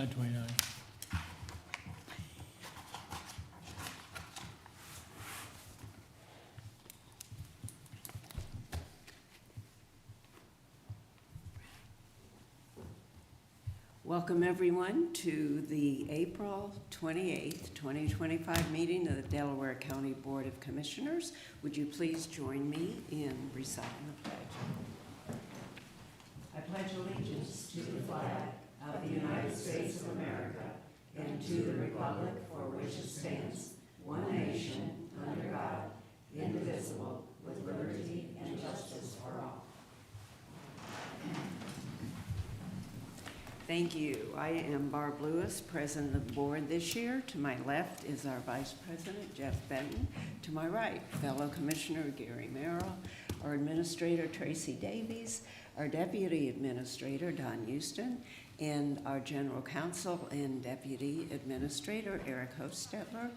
29. Welcome everyone to the April 28th, 2025 meeting of the Delaware County Board of Commissioners. Would you please join me in reciting the pledge? I pledge allegiance to the flag of the United States of America and to the republic for which it stands, one nation, under God, indivisible, with liberty and justice for all. Thank you. I am Barb Lewis, President of the Board this year. To my left is our Vice President, Jeff Benton. To my right, fellow Commissioner Gary Merrill, our Administrator, Tracy Davies, our Deputy Administrator, Don Houston, and our General Counsel and Deputy Administrator, Eric Hofstetler.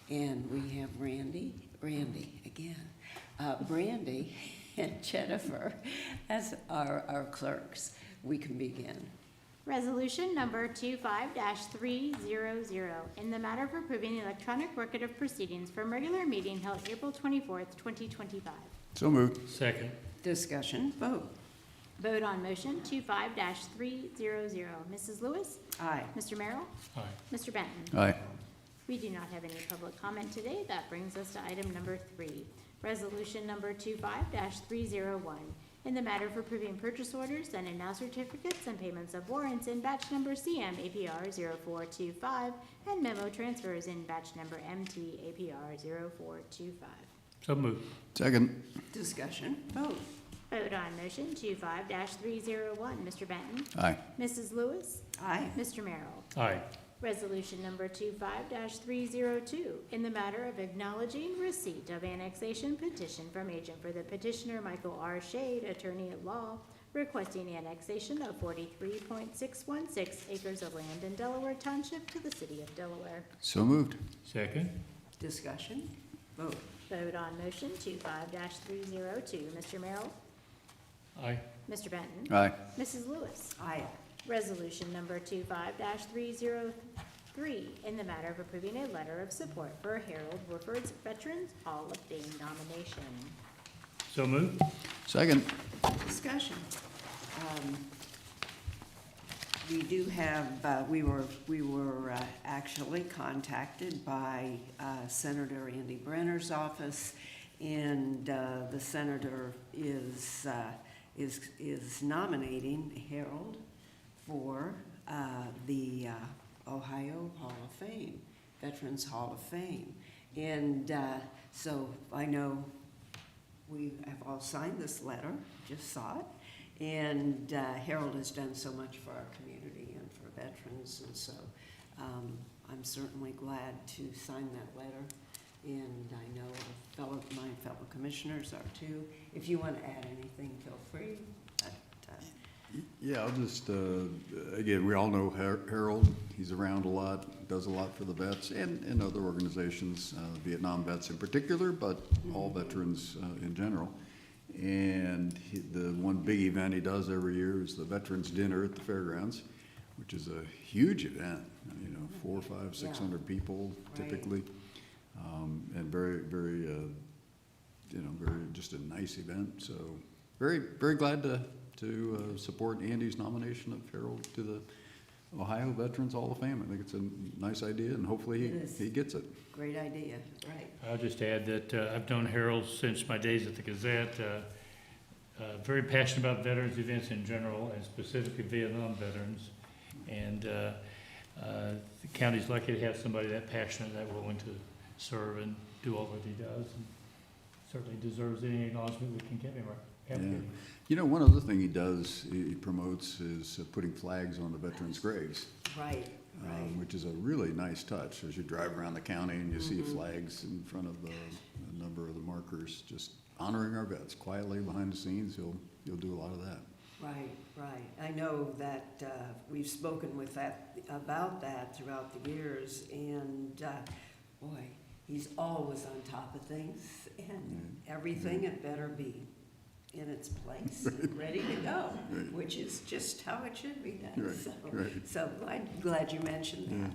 And we have Brandy and Jennifer as our clerks. We can begin. Resolution number 25-300, in the matter of approving the electronic record of proceedings from regular meeting held April 24th, 2025. So moved. Second. Discussion, vote. Vote on motion 25-300. Mrs. Lewis? Aye. Mr. Merrill? Aye. Mr. Benton? Aye. We do not have any public comment today. That brings us to item number 3. Resolution number 25-301. In the matter of approving purchase orders and now certificates and payments of warrants in batch number CM APR 0425 and memo transfers in batch number MT APR 0425. So moved. Second. Discussion, vote. Vote on motion 25-301. Mr. Benton? Aye. Mrs. Lewis? Aye. Mr. Merrill? Aye. Resolution number 25-302, in the matter of acknowledging receipt of annexation petition from agent for the petitioner Michael R. Shade, attorney at law, requesting annexation of 43.616 acres of land in Delaware Township to the city of Delaware. So moved. Second. Discussion, vote. Vote on motion 25-302. Mr. Merrill? Aye. Mr. Benton? Aye. Mrs. Lewis? Aye. Resolution number 25-303, in the matter of approving a letter of support for Harold Woodford's Veterans Hall of Fame nomination. So moved. Second. Discussion. We do have, we were actually contacted by Senator Andy Brenner's office, and the senator is nominating Harold for the Ohio Hall of Fame, Veterans Hall of Fame. And so I know we have all signed this letter, just saw it, and Harold has done so much for our community and for veterans, and so I'm certainly glad to sign that letter, and I know my fellow commissioners are too. If you want to add anything, feel free. Yeah, I'll just, again, we all know Harold. He's around a lot, does a lot for the vets and other organizations, Vietnam vets in particular, but all veterans in general. And the one big event he does every year is the Veterans Dinner at the fairgrounds, which is a huge event, 400, 500, 600 people typically. And very, very, very just a nice event. So very, very glad to support Andy's nomination of Harold to the Ohio Veterans Hall of Fame. I think it's a nice idea, and hopefully he gets it. Great idea, right. I'll just add that I've known Harold since my days at the Gazette. Very passionate about veterans events in general, and specifically Vietnam veterans. And the county's lucky to have somebody that passionate, that willing to serve and do all that he does. And certainly deserves any acknowledgement we can give him. One other thing he does, he promotes, is putting flags on the veterans' graves. Right. Which is a really nice touch as you drive around the county and you see flags in front of a number of the markers, just honoring our vets quietly behind the scenes. You'll do a lot of that. Right. I know that we've spoken about that throughout the years, and boy, he's always on top of things, and everything it better be. in its place and ready to go, which is just how it should be done. Right, So, right. so glad you mentioned that.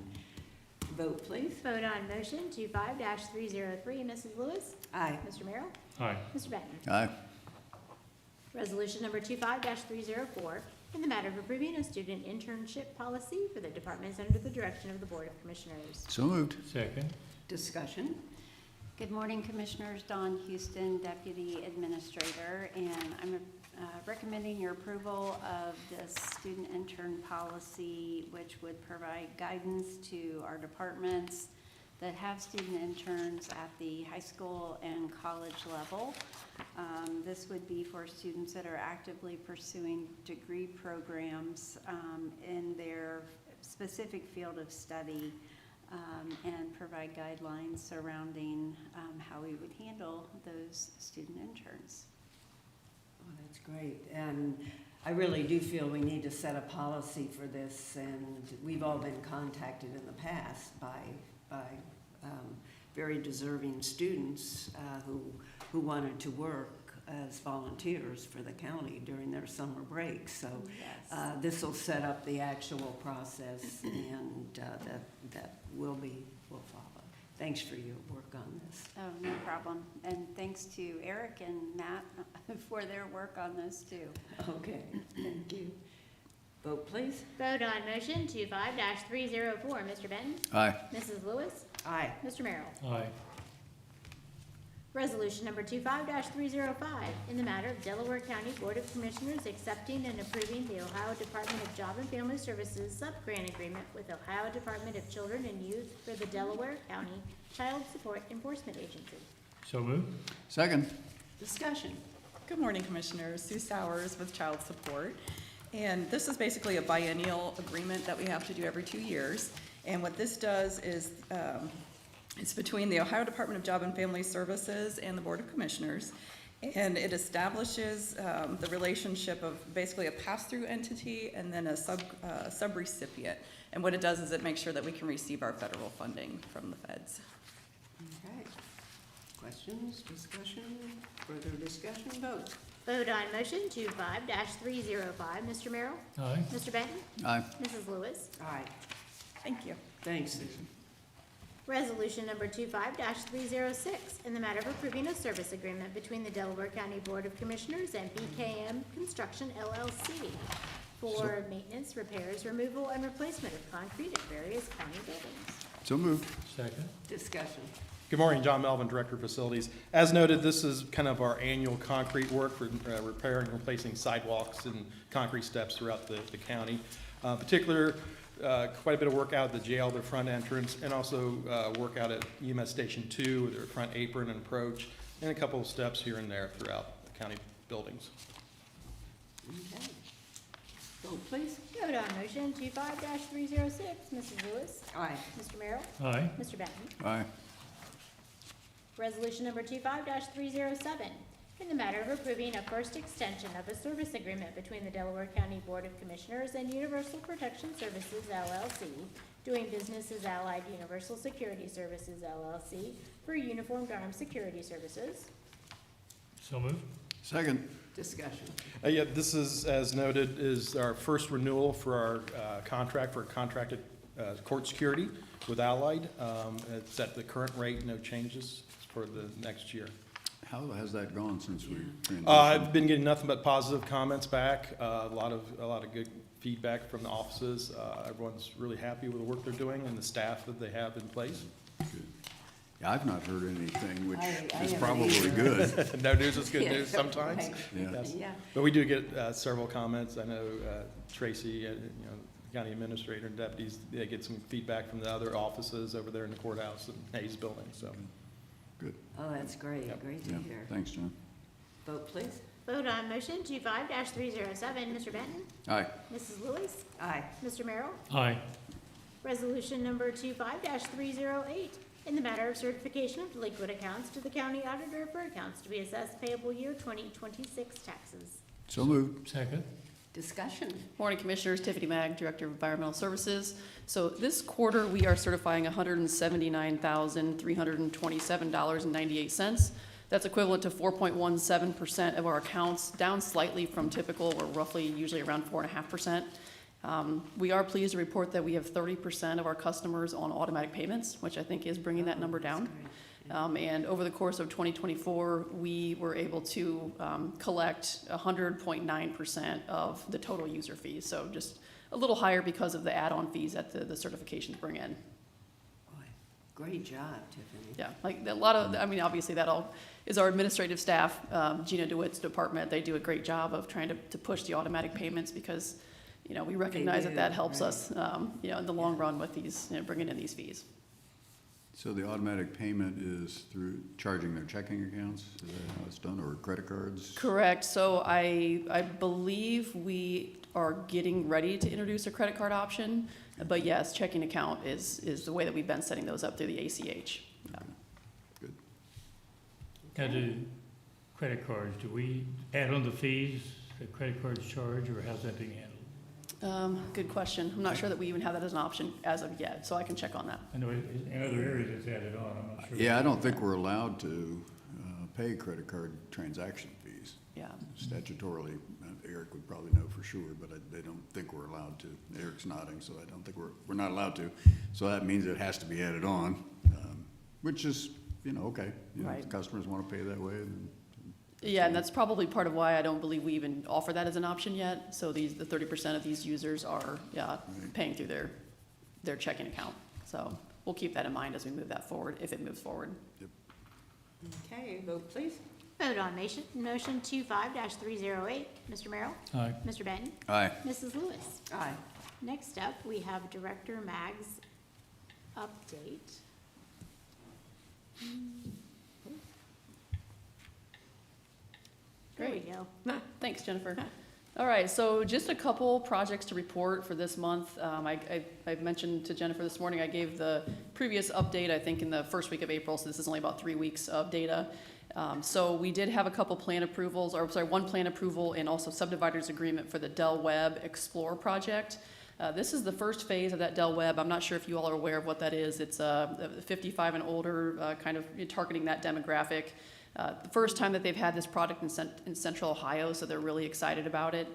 Vote, please. Vote on motion 25-303. Mrs. Lewis? Aye. Mr. Merrill? Aye. Mr. Benton? Aye. Resolution number 25-304, in the matter of approving a student internship policy for the departments under the direction of the Board of Commissioners. So moved. Second. Discussion. Good morning, Commissioners. Dawn Houston, Deputy Administrator, and I'm recommending your approval of the student intern policy, which would provide guidance to our departments that have student interns at the high school and college level. This would be for students that are actively pursuing degree programs in their specific field of study, and provide guidelines surrounding how we would handle those student interns. Oh, that's great. And I really do feel we need to set a policy for this, and we've all been contacted in the past by very deserving students who wanted to work as volunteers for the county during their summer break. So Yes. this will set up the actual process, and that will follow. Thanks for your work on this. Oh, no problem. And thanks to Eric and Matt for their work on this too. Okay, thank you. Vote, please. Vote on motion 25-304. Mr. Benton? Aye. Mrs. Lewis? Aye. Mr. Merrill? Aye. Resolution number 25-305, in the matter of Delaware County Board of Commissioners accepting and approving the Ohio Department of Job and Family Services sub-grant agreement with Ohio Department of Children and Youth for the Delaware County Child Support Enforcement Agency. So moved. Second. Discussion. Good morning, Commissioners. Sue Sowers with Child Support. And this is basically a biennial agreement that we have to do every 2 years. And what this does is, it's between the Ohio Department of Job and Family Services and the Board of Commissioners. And it establishes the relationship of basically a pass-through entity and then a sub-recipient. And what it does is it makes sure that we can receive our federal funding from the feds. Okay. Questions, discussion, further discussion, vote. Vote on motion 25-305. Mr. Merrill? Aye. Mr. Benton? Aye. Mrs. Lewis? Aye. Thank you. Thanks, Susan. Resolution number 25-306, in the matter of approving a service agreement between the Delaware County Board of Commissioners and BKM Construction LLC for maintenance, repairs, removal, and replacement of concrete at various county buildings. So moved. Second. Discussion. Good morning, John Melvin, Director of Facilities. As noted, this is kind of our annual concrete work for repairing and replacing sidewalks and concrete steps throughout the county. Particular, quite a bit of work out at the jail, their front entrance, and also work out at EMS Station 2, with their front apron and approach, and a couple of steps here and there throughout the county buildings. Okay. Vote, please. Vote on motion 25-306. Mrs. Lewis? Aye. Mr. Merrill? Aye. Mr. Benton? Aye. Resolution number 25-307, in the matter of approving a first extension of a service agreement between the Delaware County Board of Commissioners and Universal Protection Services LLC, doing business as Allied Universal Security Services LLC for uniformed armed security services. So moved. Second. Discussion. Yeah, this is, as noted, is our first renewal for our contract for contracted court security with Allied. It's at the current rate, no changes for the next year. How has that gone since we transitioned? I've been getting nothing but positive comments back, a lot of good feedback from the offices. Everyone's really happy with the work they're doing and the staff that they have in place. Good. Yeah, I've not heard anything, which I is haven't probably either. good. No news is good Yeah, news sometimes. right. Yeah. Yes. Yeah. But we do get several comments. I know Tracy, county administrator and deputies, they get some feedback from the other offices over there in the courthouse and Hayes building, so. Good. Oh, that's great. Yep. Great to Yeah, hear. thanks, John. Vote, please. Vote on motion 25-307. Mr. Benton? Aye. Mrs. Lewis? Aye. Mr. Merrill? Aye. Resolution number 25-308, in the matter of certification of delinquent accounts to the county auditor for accounts to be assessed payable year 2026 taxes. So moved. Second. Discussion. Morning, Commissioners. Tiffany Mag, Director of Environmental Services. So this quarter, we are certifying $179,327.98. That's equivalent to 4.17% of our accounts, down slightly from typical, we're roughly usually around 4.5%. We are pleased to report that we have 30% of our customers on automatic payments, which I think is bringing that number down. And over the course of 2024, we were able to collect 100.9% of the total user fees. So just a little higher because of the add-on fees that the certifications bring in. Boy, great job, Tiffany. Yeah, like a lot of, I mean, obviously that all is our administrative staff, Gina DeWitt's department. They do a great job of trying to push the automatic payments because, you know, we recognize that that helps us, you know, in the long run with these, you know, bringing in these fees. So the automatic payment is through charging their checking accounts? Is that how it's done, or credit cards? Correct. So I believe we are getting ready to introduce a credit card option. But yes, checking account is the way that we've been setting those up through the ACH. Yeah. Good. Now, do credit cards, do we add on the fees that credit cards charge, or how's that being handled? Good question. I'm not sure that we even have that as an option as of yet, so I can check on that. I know in other areas it's added on, I'm not sure. Yeah, I don't think we're allowed to pay credit card transaction fees. Yeah. Statutorily, Eric would probably know for sure, but they don't think we're allowed to. Eric's nodding, so I don't think we're not allowed to. So that means it has to be added on, which is, you know, okay. You know, Right. if the customers want to pay that way, then Yeah, and that's probably part of why I don't believe we even offer that as an option yet. So the 30% of these users are, paying through their checking account. So we'll keep that in mind as we move that forward, if it moves forward. Okay, vote please. Vote on motion 25-308. Mr. Merrill? Aye. Mr. Benton? Aye. Mrs. Lewis? Aye. Next up, we have Director Mag's update. There we Great. go. Thanks, Jennifer. All right, so just a couple projects to report for this month. I mentioned to Jennifer this morning, I gave the previous update, I think, in the first week of April, so this is only about 3 weeks of data. So we did have a couple plan approvals, or sorry, one plan approval and also subdividers agreement for the Del Webb Explore project. This is the first phase of that Del Webb. I'm not sure if you all are aware of what that is. It's 55 and older, kind of targeting that demographic. The first time that they've had this product in Central Ohio, so they're really excited about it.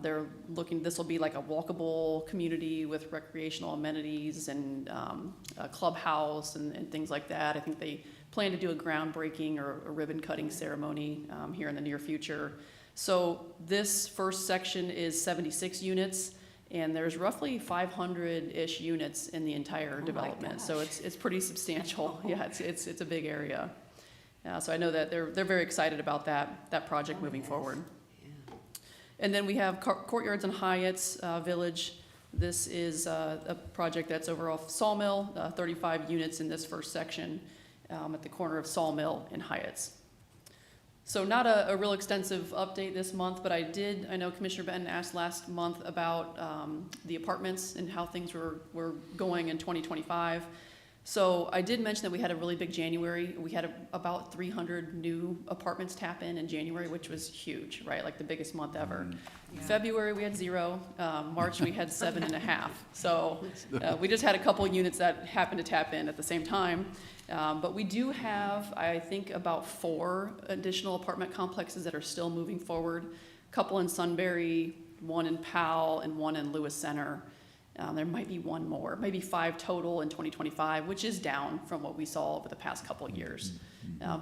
They're looking, this will be like a walkable community with recreational amenities and a clubhouse and things like that. I think they plan to do a groundbreaking or a ribbon cutting ceremony here in the near future. So this first section is 76 units, and there's roughly 500-ish units in the entire development. So it's pretty substantial. Yeah, it's a big area. So I know that they're very excited about that project moving forward. Yeah. And then we have Courtyards and Hyatt's Village. This is a project that's over off Sawmill, 35 units in this first section at the corner of Sawmill and Hyatt's. So not a real extensive update this month, but I know Commissioner Benton asked last month about the apartments and how things were going in 2025. So I did mention that we had a really big January. We had about 300 new apartments tap in January, which was huge, right? Like the biggest month ever. Yeah. February, we had 0. March, we had 7.5. So we just had a couple units that happened to tap in at the same time. But we do have, I think, about 4 additional apartment complexes that are still moving forward. A couple in Sunbury, 1 in Powell, and 1 in Lewis Center. There might be 1 more, maybe 5 total in 2025, which is down from what we saw over the past couple of years.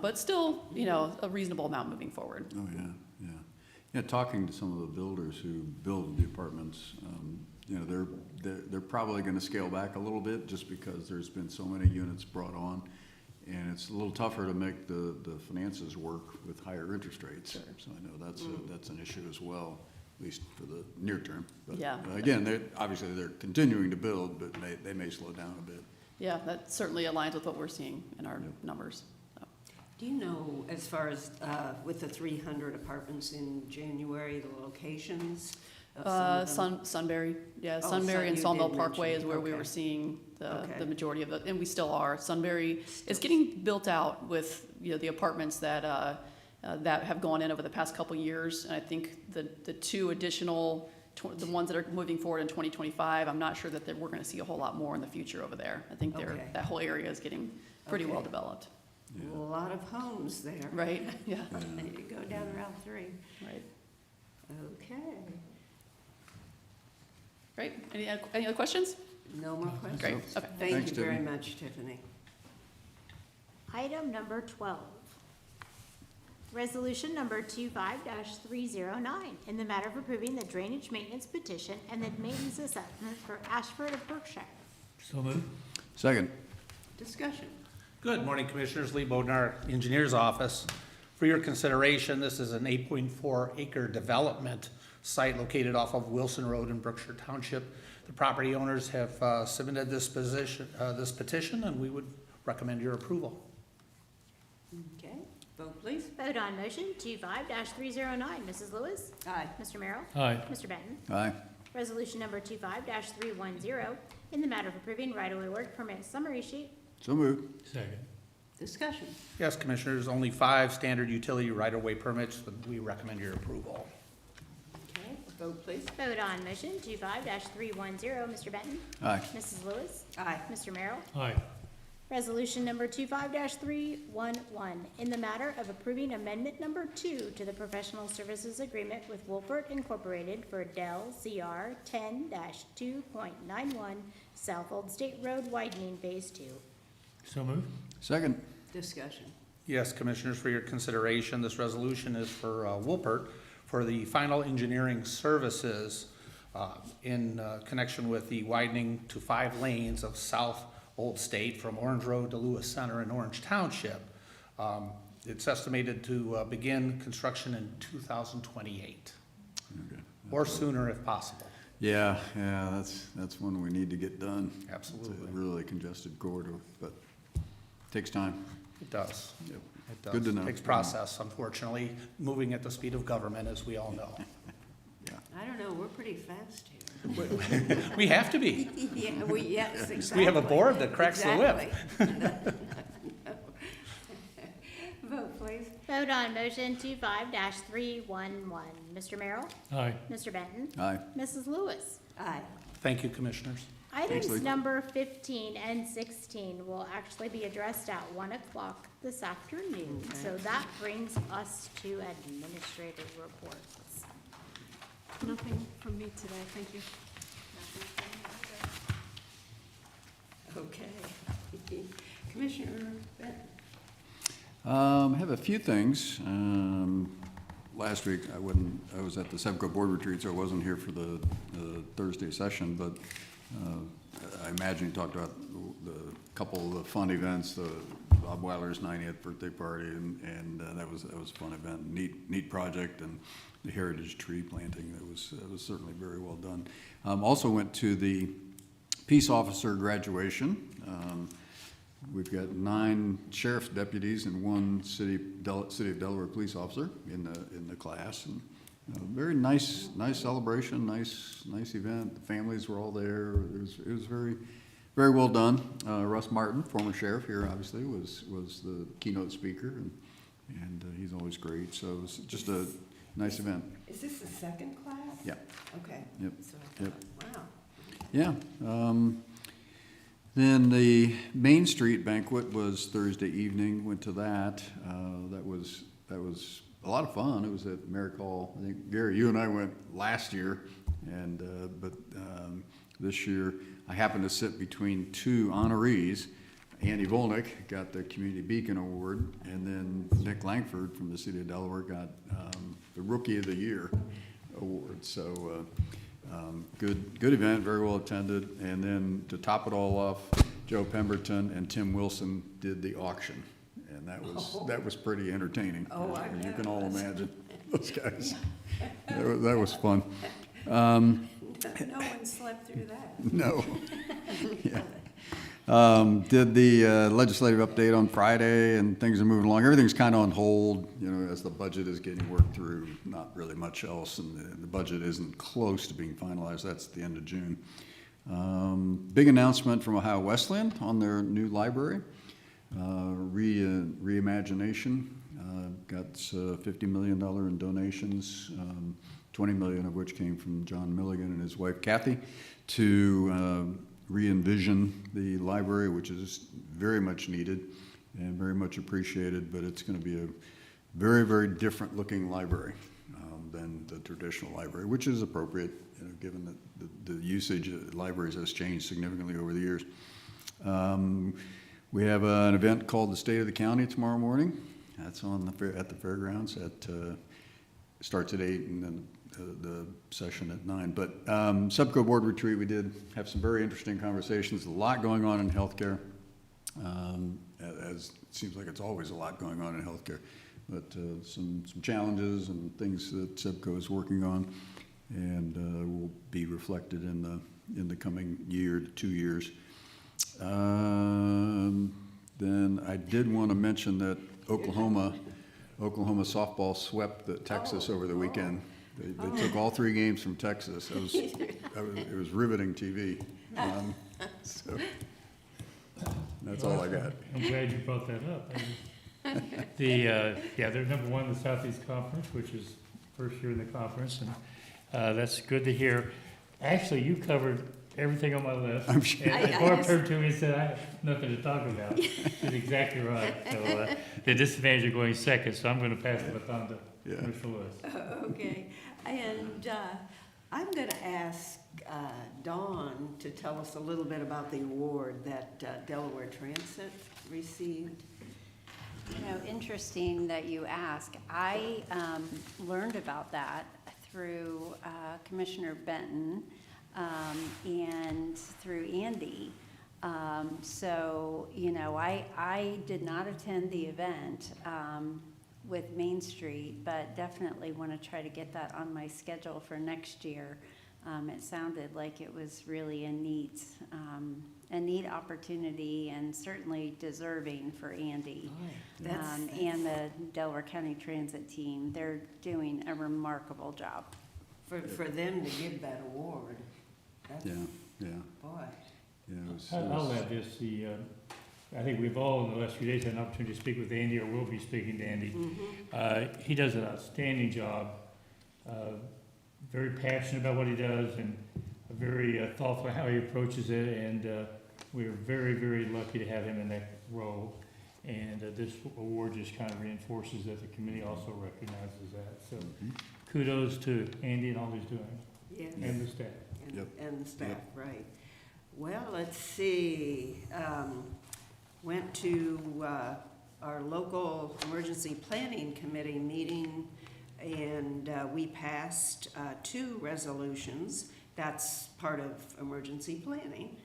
But still, you know, a reasonable amount moving forward. Oh, yeah, yeah. Yeah, talking to some of the builders who build the apartments, you know, they're probably gonna scale back a little bit just because there's been so many units brought on. And it's a little tougher to make the finances work with higher interest rates. Sure. So I know that's an issue as well, at least for the near term. But Yeah. Again, they're continuing to build, but they may slow down a bit. Yeah, that certainly aligns with what we're seeing in our numbers. So. Do you know, as far as with the 300 apartments in January, the locations of some of them? Sunbury, yeah, Oh, Sunbury and you Sawmill did Parkway is mention, where we okay. were seeing the Okay. majority of and we still are. Sunbury is getting built out with, you know, the apartments that that have gone in over the past couple years. And I think the 2 additional, the ones that are moving forward in 2025, I'm not sure that we're gonna see a whole lot more in the future over there. I think Okay. that whole area is getting pretty Okay. well developed. A lot of homes there. Right, yeah, You go down Route 3. right. Okay. Great. Any other questions? No more questions? Great, okay. Thank Thanks, you very Tiffany. much, Tiffany. Item number 12. Resolution number 25-309, in the matter of approving the drainage maintenance petition and the maintenance assessment for Ashford of Berkshire. So moved. Second. Discussion. Good morning, Commissioners. Lee Bodnar, Engineers Office. For your consideration, this is an 8.4 acre development site located off of Wilson Road in Berkshire Township. The property owners have submitted this petition, and we would recommend your approval. Okay, vote please. Vote on motion 25-309. Mrs. Lewis? Aye. Mr. Merrill? Aye. Mr. Benton? Aye. Resolution number 25-310, in the matter of approving right-of-way work permit summary sheet. So moved. Second. Discussion. Yes, Commissioners, only 5 standard utility right-of-way permits, but we recommend your approval. Okay, vote please. Vote on motion 25-310. Mr. Benton? Aye. Mrs. Lewis? Aye. Mr. Merrill? Aye. Resolution number 25-311, in the matter of approving amendment number 2 to the professional services agreement with Wolfert Incorporated for Dell CR 10-2.91 South Old State Road widening Phase 2. So moved. Second. Discussion. Yes, Commissioners, for your consideration, this resolution is for Wolpert for the final engineering services in connection with the widening to 5 lanes of South Old State from Orange Road to Lewis Center in Orange Township. It's estimated to begin construction in 2028, Okay. or sooner if possible. Yeah, that's one we need to get done. Absolutely. It's a really congested corridor, but takes time. It does. Yep. It does. Good to know. Takes process, unfortunately, moving at the speed of government, as we all know. I don't know, we're pretty fast here. We have to be. Yeah, yes, exactly. We have a board that cracks the whip. Exactly. Vote please. Vote on motion 25-311. Mr. Merrill? Aye. Mr. Benton? Aye. Mrs. Lewis? Aye. Thank you, Commissioners. Items Lee. number 15 and 16 will actually be addressed at 1 o'clock this afternoon. Okay. So that brings us to administrative reports. Nothing from me today, thank you. Okay. Commissioner Benton. I have a few things. Last week, I was at the SEVCO board retreat, so I wasn't here for the Thursday session, but I imagine you talked about the couple of the fun events, the Bob Weiler's 90th birthday party, and that was a fun event, neat project, and the heritage tree planting, that was certainly very well done. Also went to the peace officer graduation. We've got 9 sheriff's deputies and 1 City of Delaware police officer in the class. And very nice celebration, nice event. The families were all there. It was very, very well done. Russ Martin, former sheriff here, obviously, was the keynote speaker, and he's always great. So it was just a nice event. Is this the second class? Yeah. Okay. Yep. So I Yep. thought, wow. Yeah. Then the Main Street banquet was Thursday evening. Went to that. That was a lot of fun. It was at Merrick Hall. I think Gary, you and I went last year, but this year I happened to sit between 2 honorees. Andy Volnick got the Community Beacon Award, and then Nick Langford from the City of Delaware got the Rookie of the Year award. So. Good event, very well attended, and then to top it all off, Joe Pemberton and Tim Wilson did the auction, and that was pretty entertaining. Oh, I You bet can it all was. imagine those guys. That was fun. No one slept through that. No. Yeah. Did the legislative update on Friday, and things are moving along. Everything's kind of on hold, as the budget is getting worked through. Not really much else, and the budget isn't close to being finalized. That's at the end of June. Big announcement from Ohio Wesleyan on their new library. Reimagination got $50 million in donations, $20 million of which came from John Milligan and his wife Kathy, to re-envision the library, which is very much needed. and very much appreciated, but it's going to be a very, very different looking library than the traditional library, which is appropriate, you know, given that the usage of libraries has changed significantly over the years. We have an event called the State of the County tomorrow morning. That's on at the fairgrounds. Starts at 8 and then the session at 9. But Subco Board Retreat, we did have some very interesting conversations. A lot going on in healthcare. As it seems like it's always a lot going on in healthcare. But some challenges and things that Subco is working on, and will be reflected in the coming year to 2 years. Then I did want to mention that Oklahoma softball swept Texas over the weekend. They took all 3 games from Texas. It was riveting TV. So that's all I got. I'm glad you brought that up. They're number 1 in the Southeast Conference, which is first year in the conference, and that's good to hear. Actually, you covered everything on my list. I'm sure. And Barb turned to me and said, I have nothing to talk about. She's exactly right. So the disadvantage of going second, so I'm going to pass the baton to Commissioner Lewis. Okay, and I'm going to ask Dawn to tell us a little bit about the award that Delaware Transit received. You know, interesting that you ask. I learned about that through Commissioner Benton and through Andy. So, you know, I did not attend the event with Main Street, but definitely want to try to get that on my schedule for next year. It sounded like it was really a neat opportunity, and certainly deserving for Andy and the Delaware County Transit team. They're doing a remarkable job. For them to give that award. That's, Yeah. boy. Yeah, I'll add this, I think we've all in the last few days had an opportunity to speak with Andy, or will be speaking to Andy. Mm-hmm. He does an outstanding job, very passionate about what he does, and very thoughtful how he approaches it, and we're very, very lucky to have him in that role. And this award just kind of reinforces that the committee also recognizes that. So kudos to Andy and all he's doing, Yes. and the staff. And the staff, right. Well, let's see, went to our local emergency planning committee meeting, and we passed 2 resolutions. That's part of emergency planning,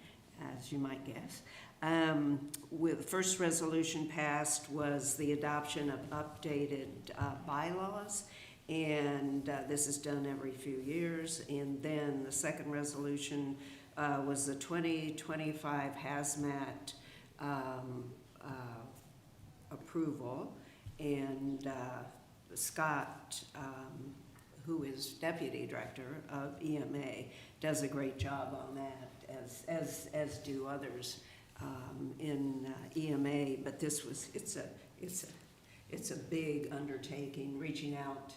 as you might guess. The first resolution passed was the adoption of updated bylaws, and this is done every few years. And then the second resolution was the 2025 hazmat approval, and Scott, who is Deputy Director of EMA, does a great job on that, as do others in EMA. But this was, it's a big undertaking, reaching out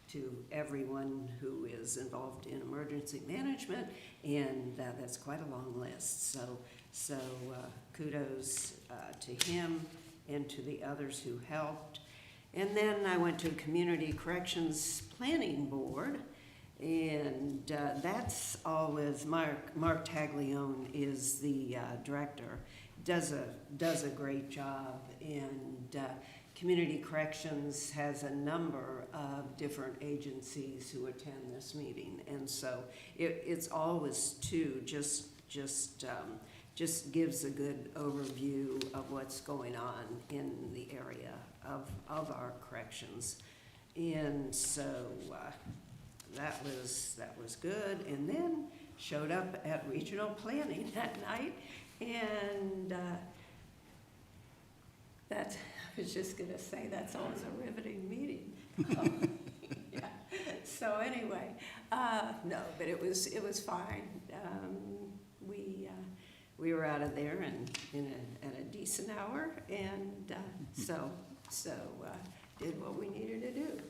to everyone who is involved in emergency management, and that's quite a long list. So kudos to him and to the others who helped. And then I went to Community Corrections Planning Board, and that's always, Mark Taglione is the director, does a great job, and Community Corrections has a number of different agencies who attend this meeting, and so it's always just gives a good overview of what's going on in the area of our corrections. And so that was good. And then showed up at regional planning that night, and I was just gonna say, that's always a riveting meeting. Yeah. So anyway, no, but it was fine. We were out of there at a decent hour, and so did what we needed to do.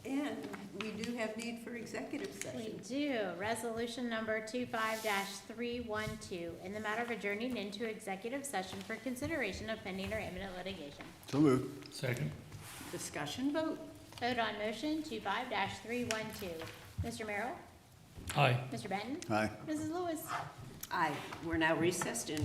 And we do have need for executive We session? do. Resolution number 25-312, in the matter of adjourning into executive session for consideration of pending or imminent litigation. So moved. Second. Discussion vote. Vote on motion 25-312. Mr. Merrill? Aye. Mr. Benton? Aye. Mrs. Lewis? Aye, we're now recessed into